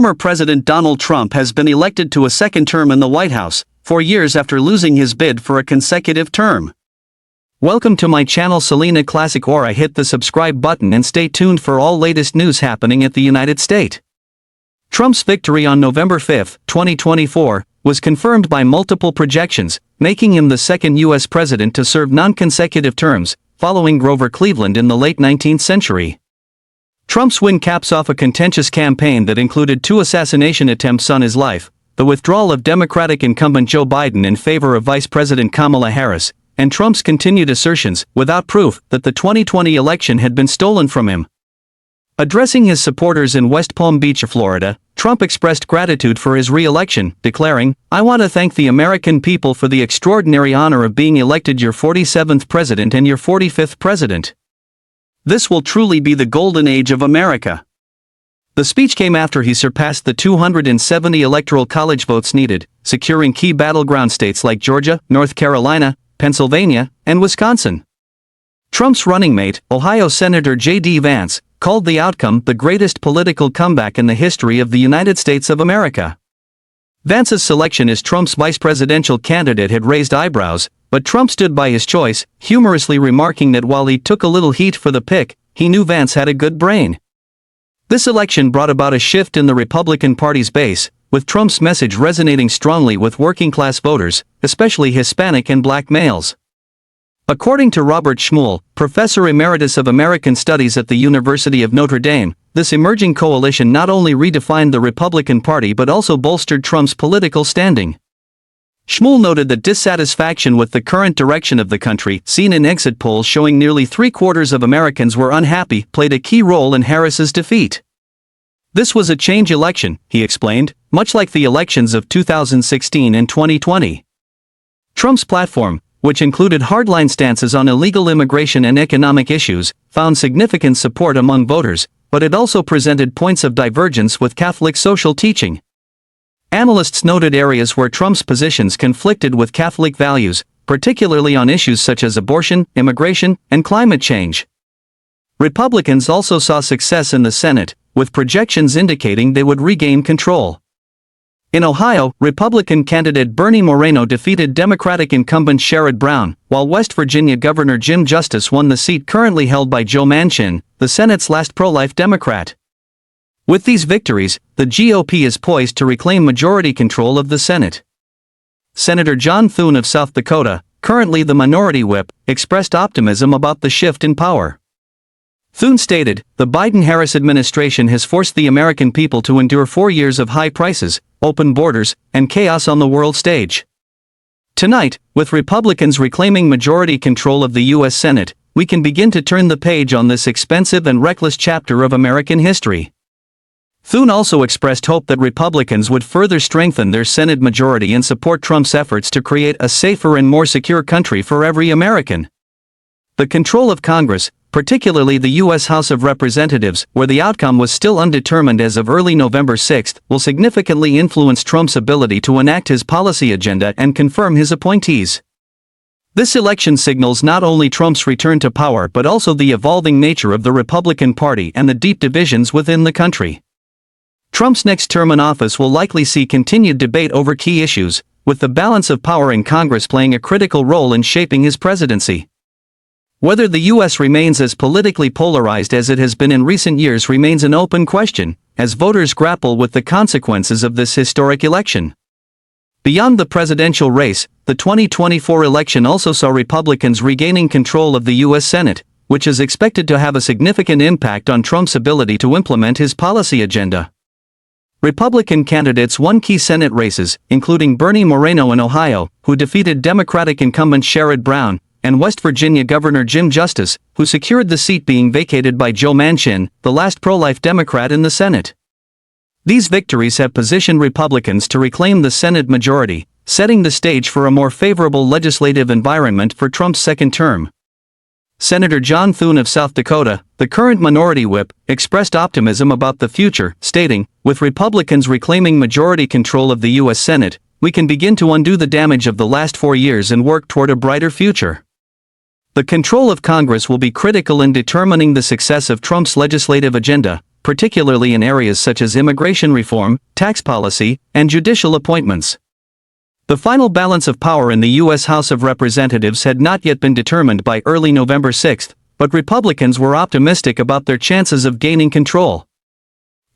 Former President Donald Trump has been elected to a second term in the White House, 4 years after losing his bid for a consecutive term. Welcome to my channel Selena Classic Aura. Hit the subscribe button and stay tuned for all latest news happening at the United States. Trump's victory on November 5, 2024, was confirmed by multiple projections, making him the second U.S. president to serve non-consecutive terms, following Grover Cleveland in the late 19th century. Trump's win caps off a contentious campaign that included 2 assassination attempts on his life, the withdrawal of Democratic incumbent Joe Biden in favor of Vice President Kamala Harris, and Trump's continued assertions, without proof, that the 2020 election had been stolen from him. Addressing his supporters in West Palm Beach, Florida, Trump expressed gratitude for his re-election, declaring, "I want to thank the American people for the extraordinary honor of being elected your 47th president and your 45th president. This will truly be the golden age of America." The speech came after he surpassed the 270 electoral college votes needed, securing key battleground states like Georgia, North Carolina, Pennsylvania, and Wisconsin. Trump's running mate, Ohio Senator J.D. Vance, called the outcome the greatest political comeback in the history of the United States of America. Vance's selection as Trump's vice presidential candidate had raised eyebrows, but Trump stood by his choice, humorously remarking that while he took a little heat for the pick, he knew Vance had a good brain. This election brought about a shift in the Republican Party's base, with Trump's message resonating strongly with working-class voters, especially Hispanic and black males. According to Robert Schmuel, professor emeritus of American Studies at the University of Notre Dame, this emerging coalition not only redefined the Republican Party but also bolstered Trump's political standing. Schmuel noted that dissatisfaction with the current direction of the country, seen in exit polls showing nearly 3/4 of Americans were unhappy, played a key role in Harris's defeat. This was a change election, he explained, much like the elections of 2016 and 2020. Trump's platform, which included hardline stances on illegal immigration and economic issues, found significant support among voters, but it also presented points of divergence with Catholic social teaching. Analysts noted areas where Trump's positions conflicted with Catholic values, particularly on issues such as abortion, immigration, and climate change. Republicans also saw success in the Senate, with projections indicating they would regain control. In Ohio, Republican candidate Bernie Moreno defeated Democratic incumbent Sherrod Brown, while West Virginia Governor Jim Justice won the seat currently held by Joe Manchin, the Senate's last pro-life Democrat. With these victories, the GOP is poised to reclaim majority control of the Senate. Senator John Thune of South Dakota, currently the minority whip, expressed optimism about the shift in power. Thune stated, "The Biden-Harris administration has forced the American people to endure 4 years of high prices, open borders, and chaos on the world stage. Tonight, with Republicans reclaiming majority control of the U.S. Senate, we can begin to turn the page on this expensive and reckless chapter of American history." Thune also expressed hope that Republicans would further strengthen their Senate majority and support Trump's efforts to create a safer and more secure country for every American. The control of Congress, particularly the U.S. House of Representatives, where the outcome was still undetermined as of early November 6, will significantly influence Trump's ability to enact his policy agenda and confirm his appointees. This election signals not only Trump's return to power but also the evolving nature of the Republican Party and the deep divisions within the country. Trump's next term in office will likely see continued debate over key issues, with the balance of power in Congress playing a critical role in shaping his presidency. Whether the U.S. remains as politically polarized as it has been in recent years remains an open question, as voters grapple with the consequences of this historic election. Beyond the presidential race, the 2024 election also saw Republicans regaining control of the U.S. Senate, which is expected to have a significant impact on Trump's ability to implement his policy agenda. Republican candidates won key Senate races, including Bernie Moreno in Ohio, who defeated Democratic incumbent Sherrod Brown, and West Virginia Governor Jim Justice, who secured the seat being vacated by Joe Manchin, the last pro-life Democrat in the Senate. These victories have positioned Republicans to reclaim the Senate majority, setting the stage for a more favorable legislative environment for Trump's second term. Senator John Thune of South Dakota, the current minority whip, expressed optimism about the future, stating, "With Republicans reclaiming majority control of the U.S. Senate, we can begin to undo the damage of the last 4 years and work toward a brighter future." The control of Congress will be critical in determining the success of Trump's legislative agenda, particularly in areas such as immigration reform, tax policy, and judicial appointments. The final balance of power in the U.S. House of Representatives had not yet been determined by early November 6, but Republicans were optimistic about their chances of gaining control.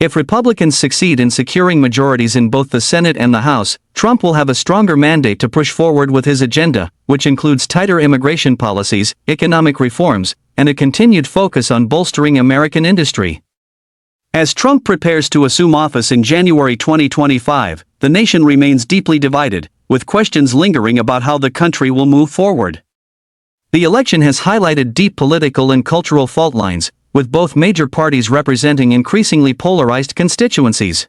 If Republicans succeed in securing majorities in both the Senate and the House, Trump will have a stronger mandate to push forward with his agenda, which includes tighter immigration policies, economic reforms, and a continued focus on bolstering American industry. As Trump prepares to assume office in January 2025, the nation remains deeply divided, with questions lingering about how the country will move forward. The election has highlighted deep political and cultural fault lines, with both major parties representing increasingly polarized constituencies.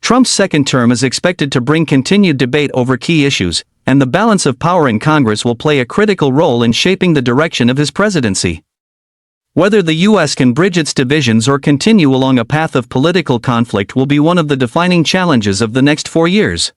Trump's second term is expected to bring continued debate over key issues, and the balance of power in Congress will play a critical role in shaping the direction of his presidency. Whether the U.S. can bridge its divisions or continue along a path of political conflict will be one of the defining challenges of the next 4 years.